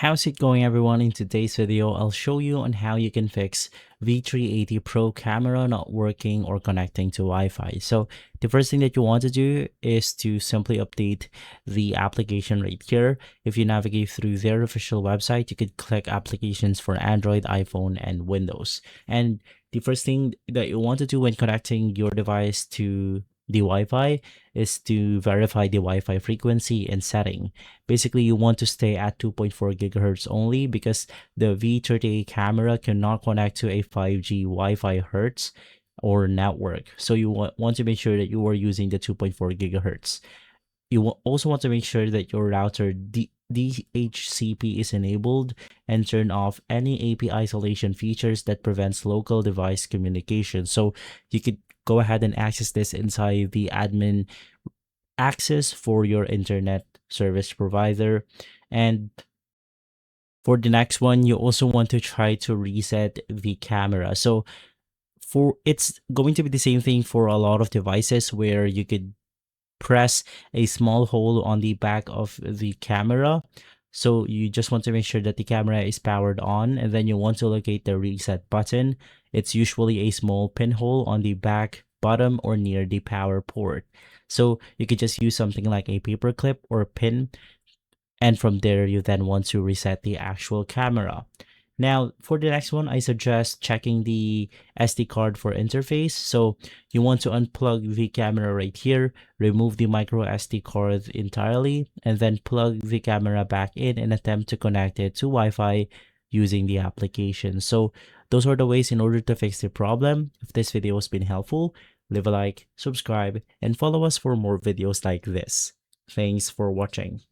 How's it going, everyone? In today's video, I'll show you on how you can fix V380 Pro camera not working or connecting to Wi-Fi. So the first thing that you want to do is to simply update the application right here. If you navigate through their official website, you could click applications for Android, iPhone, and Windows. And the first thing that you want to do when connecting your device to the Wi-Fi is to verify the Wi-Fi frequency and setting. Basically, you want to stay at 2.4 gigahertz only because the V380 camera cannot connect to a 5G Wi-Fi hertz or network. So you want to make sure that you are using the 2.4 gigahertz. You also want to make sure that your router DHCP is enabled and turn off any AP isolation features that prevents local device communication. So you could go ahead and access this inside the admin access for your internet service provider. And for the next one, you also want to try to reset the camera. So it's going to be the same thing for a lot of devices where you could press a small hole on the back of the camera. So you just want to make sure that the camera is powered on, and then you want to locate the reset button. It's usually a small pinhole on the back, bottom, or near the power port. So you could just use something like a paper clip or a pin, and from there you then want to reset the actual camera. Now, for the next one, I suggest checking the SD card for interface. So you want to unplug the camera right here, remove the micro SD card entirely, and then plug the camera back in and attempt to connect it to Wi-Fi using the application. So those are the ways in order to fix the problem. If this video has been helpful, leave a like, subscribe, and follow us for more videos like this. Thanks for watching.